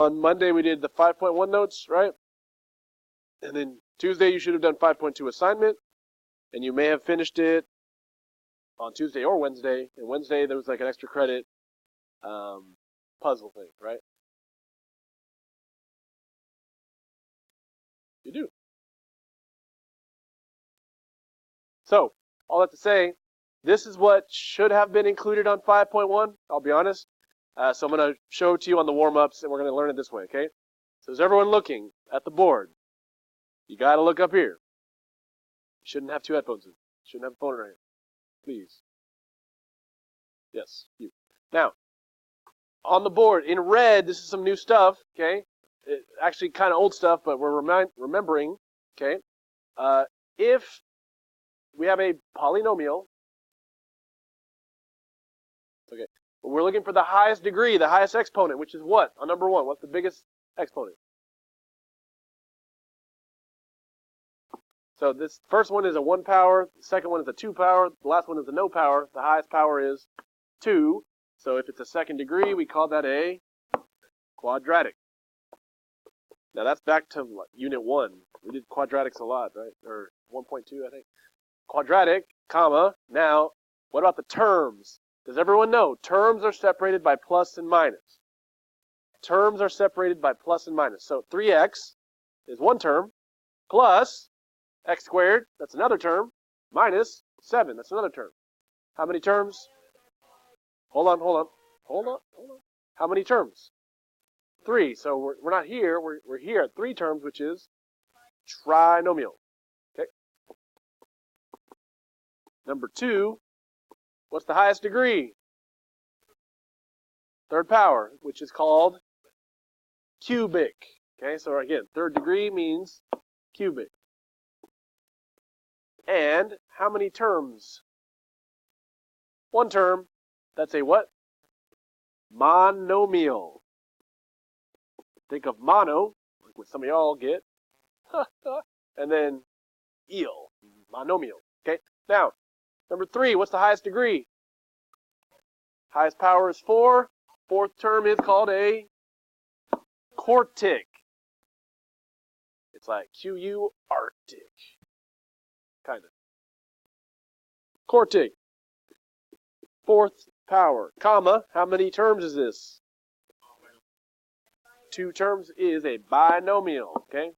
On Monday, we did the 5.1 notes, right? And then Tuesday, you should have done 5.2 assignment, and you may have finished it on Tuesday or Wednesday. And Wednesday, there was like an extra credit puzzle thing, right? You do. So, all that to say, this is what should have been included on 5.1, I'll be honest. So I'm going to show it to you on the warm-ups, and we're going to learn it this way, okay? So is everyone looking at the board? You got to look up here. You shouldn't have two headphones in. You shouldn't have a phone right here. Please. Yes, you. Now, on the board, in red, this is some new stuff, okay? Actually, kind of old stuff, but we're remembering, okay? If we have a polynomial, okay, we're looking for the highest degree, the highest exponent, which is what? On number one, what's the biggest exponent? So this first one is a 1 power, the second one is a 2 power, the last one is a no power, the highest power is 2. So if it's a second degree, we call that a quadratic. Now that's back to unit 1. We did quadratics a lot, right? Or 1.2, I think. Quadratic, comma. Now, what about the terms? Does everyone know? Terms are separated by plus and minus. Terms are separated by plus and minus. So 3x is one term, plus x squared, that's another term, minus 7, that's another term. How many terms? Hold on. How many terms? 3. So we're not here, we're here at 3 terms, which is trinomial. Okay. Number 2, what's the highest degree? Third power, which is called cubic. Okay, so again, third degree means cubic. And how many terms? One term. That's a what? Monomial. Think of mono, like what some of y'all get. And then eel, monomial. Okay, now, number 3, what's the highest degree? Highest power is 4. Fourth term is called a quartic. It's like Q-U Arctic. Kind of. Quartic. Fourth power, comma, how many terms is this? 2 terms is a binomial, okay?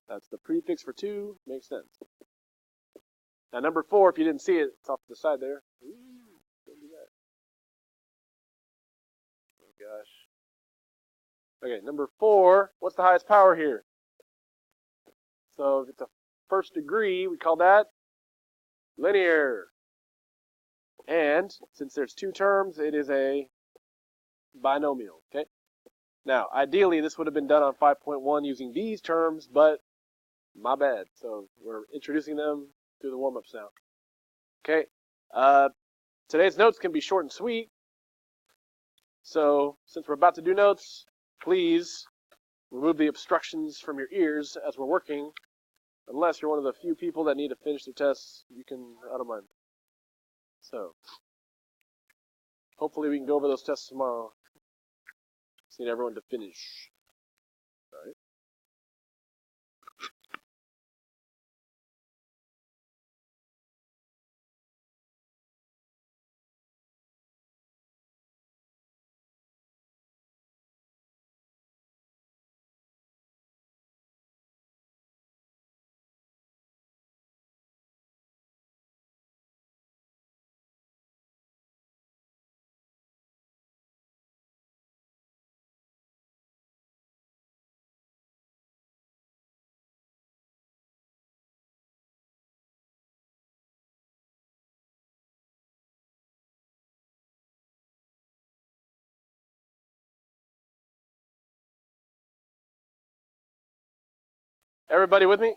That's the prefix for 2, makes sense. Now number 4, if you didn't see it, it's off to the side there. Ooh, don't do that. Oh gosh. Okay, number 4, what's the highest power here? So if it's a first degree, we call that linear. And since there's 2 terms, it is a binomial, okay? Now, ideally, this would have been done on 5.1 using these terms, but my bad. So we're introducing them through the warm-ups now. Okay, today's notes can be short and sweet. So since we're about to do notes, please remove the obstructions from your ears as we're working. Unless you're one of the few people that need to finish their tests, you can, I don't mind. So, hopefully we can go over those tests tomorrow. Just need everyone to finish. All right. Everybody with me?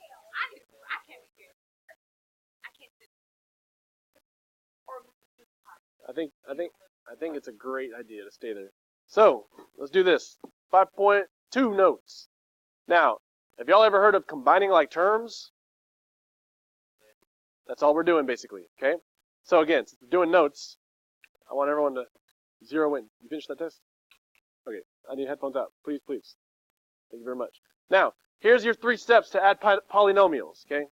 I think it's a great idea to stay there. So, let's do this. 5.2 notes. Now, have y'all ever heard of combining like terms? That's all we're doing basically, okay? So again, since we're doing notes, I want everyone to zero in. You finished that test? your headphones out. Please, please. Thank you very much. Now, here's your 3 steps to add polynomials, okay?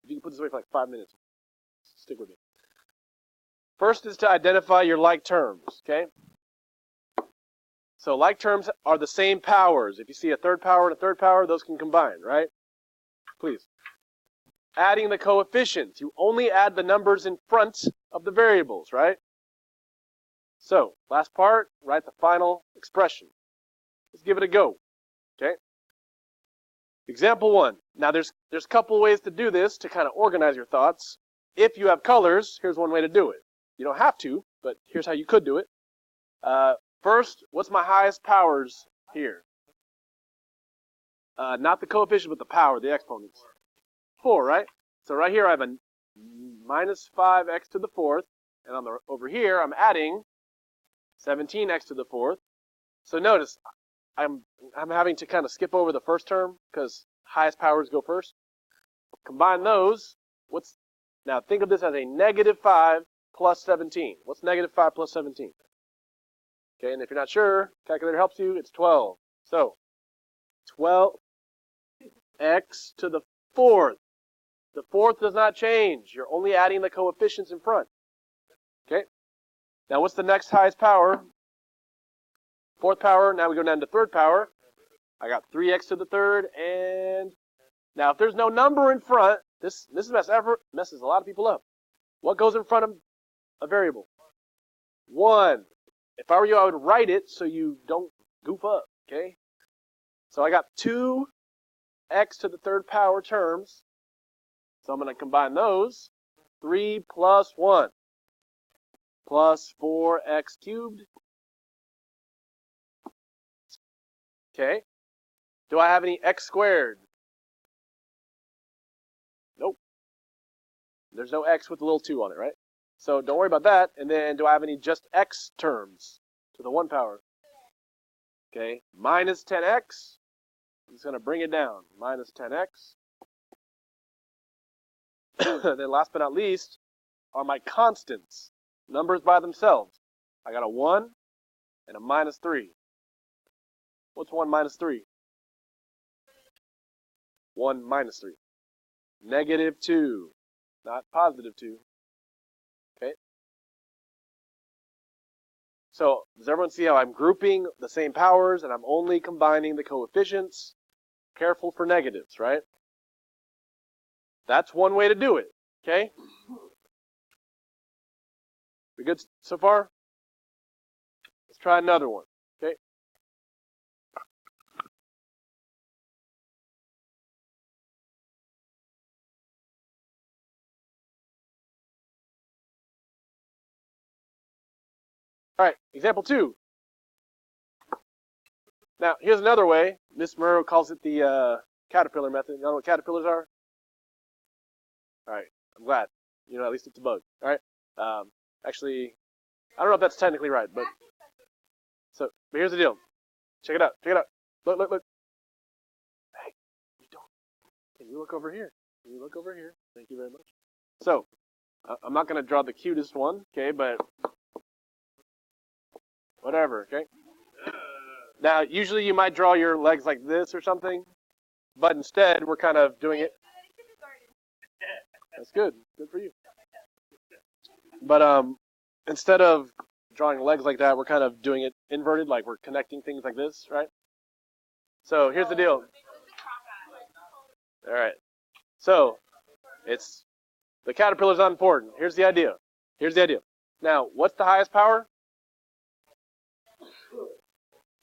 If you can put this away for like 5 minutes, stick with me. First is to identify your like terms, okay? So like terms are the same powers. If you see a third power and a third power, those can combine, right? Please. Adding the coefficients. You only add the numbers in front of the variables, right? So, last part, write the final expression. Let's give it a go, okay? Example 1. Now, there's a couple ways to do this to kind of organize your thoughts. If you have colors, here's one way to do it. You don't have to, but here's how you could do it. First, what's my highest powers here? Not the coefficient, but the power, the exponents. 4, right? So right here I have a minus 5x to the 4th, and on the over here I'm adding 17x to the 4th. So notice I'm having to kind of skip over the first term because highest powers go first. Combine those. Now think of this as a negative 5 plus 17. What's negative 5 plus 17? Okay, and if you're not sure, calculator helps you. It's 12. So 12x to the 4th. The 4th does not change. You're only adding the coefficients in front. Okay? Now what's the next highest power? 4th power. Now we go down to 3rd power. I got 3x to the 3rd. And now if there's no number in front, this messes a lot of people up. What goes in front of a variable? 1. If I were you, I would write it so you don't goof up. Okay? So I got 2x to the 3rd power terms. So I'm going to combine those. 3 plus 1 plus 4x cubed. Okay. Do I have any x squared? Nope. There's no x with a little 2 on it, right? So don't worry about that. And then do I have any just x terms to the 1 power? Okay. Minus 10x. I'm just going to bring it down. Minus 10x. Then last but not least are my constants, numbers by themselves. I got a 1 and a minus 3. What's 1 minus 3? 1 minus 3. Negative 2, not positive 2. Okay? So does everyone see how I'm grouping the same powers and I'm only combining the coefficients? Careful for negatives, right? That's one way to do it, okay? We good so far? Let's try another one, okay? All right, example 2. Now, here's another way. Miss Murrow calls it the caterpillar method. You know what caterpillars are? All right, I'm glad. You know, at least it's a bug. All right. Actually, I don't know if that's technically right, but here's the deal. Check it out. Check it out. Look, look, look. Hey, you don't. Can you look over here? Can you look over here? Thank you very much. So, I'm not going to draw the cutest one, okay, but whatever, okay? Now, usually you might draw your legs like this or something, but instead we're kind of doing it. That's good. Good for you. But instead of drawing legs like that, we're kind of doing it inverted, like we're connecting things like this, right? So here's the deal. All right. So the caterpillar's not important. Here's the idea. Here's the idea. Now, what's the highest power?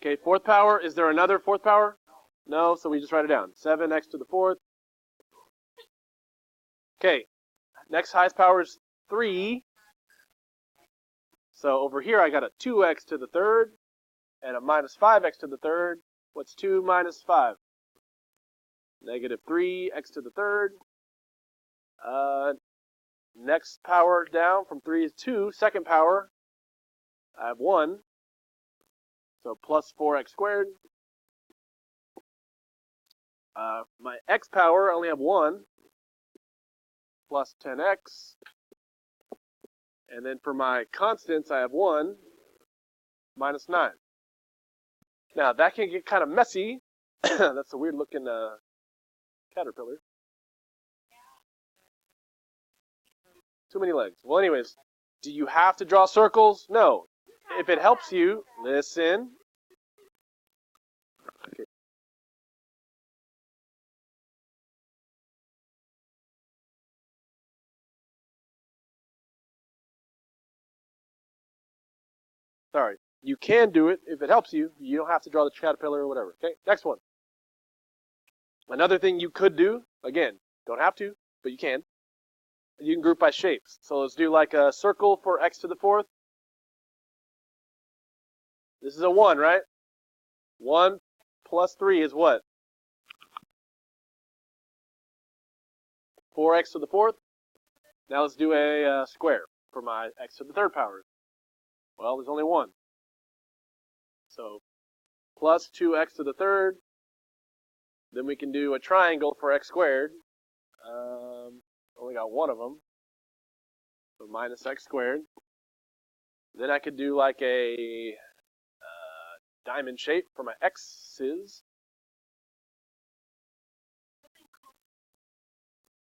Okay, 4th power. Is there another 4th power? No, so we just write it down. 7x to the 4th. Okay, next highest power is 3. So over here I got a 2x to the 3rd and a minus 5x to the 3rd. What's 2 minus 5? Negative 3x to the 3rd. Next power down from 3 is 2. 2nd power, I have 1. So plus 4x squared. My x power, I only have 1. Plus 10x. And then for my constants, I have 1 minus 9. Now, that can get kind of messy. That's a weird-looking caterpillar. Too many legs. Well, anyways, do you have to draw circles? No. If it helps you, listen. Okay. Sorry. You can do it if it helps you. You don't have to draw the caterpillar or whatever. Okay, next one. Another thing you could do, again, don't have to, but you can. You can group by shapes. So let's do like a circle for x to the 4th. This is a 1, right? 1 plus 3 is what? 4x to the 4th. Now let's do a square for my x to the 3rd power. Well, there's only 1. So plus 2x to the 3rd. Then we can do a triangle for x squared. Only got one of them. So minus x squared. Then I could do like a diamond shape for my x's.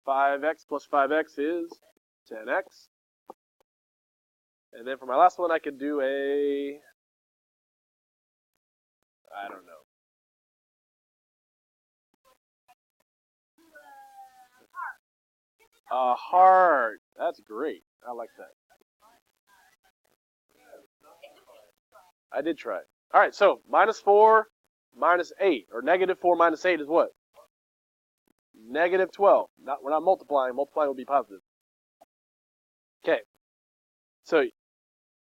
5x plus 5x is 10x. And then for my last one, I could do a, I don't know. A heart. That's great. I like that. I did try it. All right, so minus 4 minus 8, or negative 4 minus 8 is what? Negative 12. We're not multiplying. Multiplying would be positive. Okay.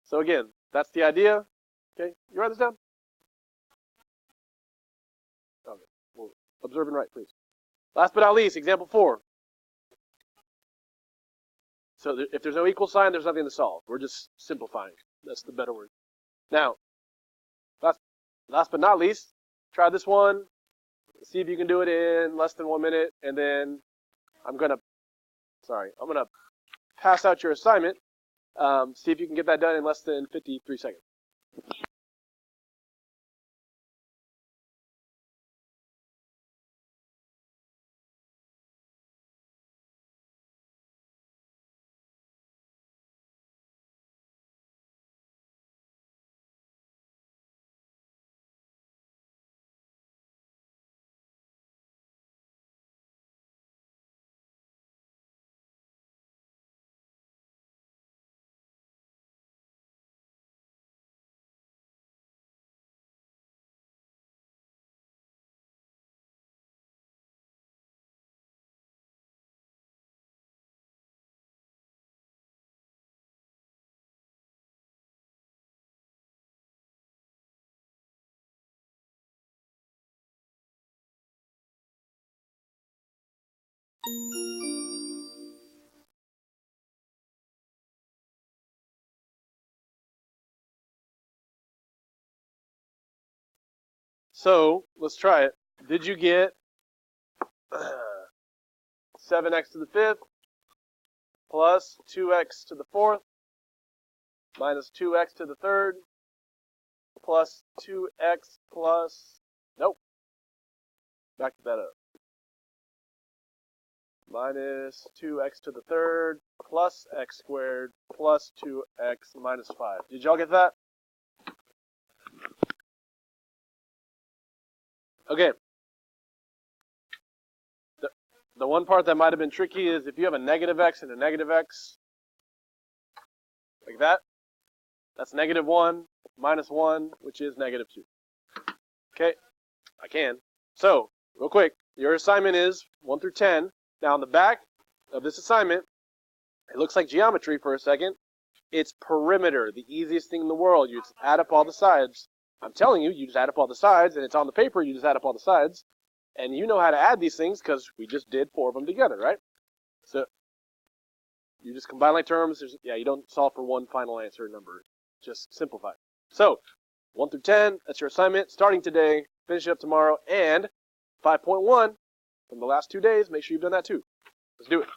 So again, that's the idea. Okay, you write this down? Okay. Well, observe and write, please. Last but not least, example 4. So if there's no equal sign, there's nothing to solve. We're just simplifying. That's the better word. Now, last but not least, try this one. See if you can do it in less than 1 minute, and then I'm gonna pass out your assignment. See if you can get that done in less than 53 seconds. So let's try it. Did you get 7x to the 5th plus 2x to the 4th minus 2x to the 3rd plus 2x plus, nope, back that up, minus 2x to the 3rd plus x squared plus 2x minus 5. Did y'all get that? Okay. The one part that might have been tricky is if you have a negative x and a negative x, like that, that's negative 1 minus 1, which is negative 2. Okay, I can. So, real quick, your assignment is 1 through 10. Now, on the back of this assignment, it looks like geometry for a second. It's perimeter, the easiest thing in the world. You just add up all the sides. I'm telling you, you just add up all the sides, and it's on the paper, you just add up all the sides. And you know how to add these things because we just did 4 of them together, right? So you just combine like terms. You don't solve for one final answer number. Just simplify. So 1 through 10, that's your assignment. Starting today, finish it up tomorrow. And 5.1 from the last 2 days, make sure you've done that too. Let's do it.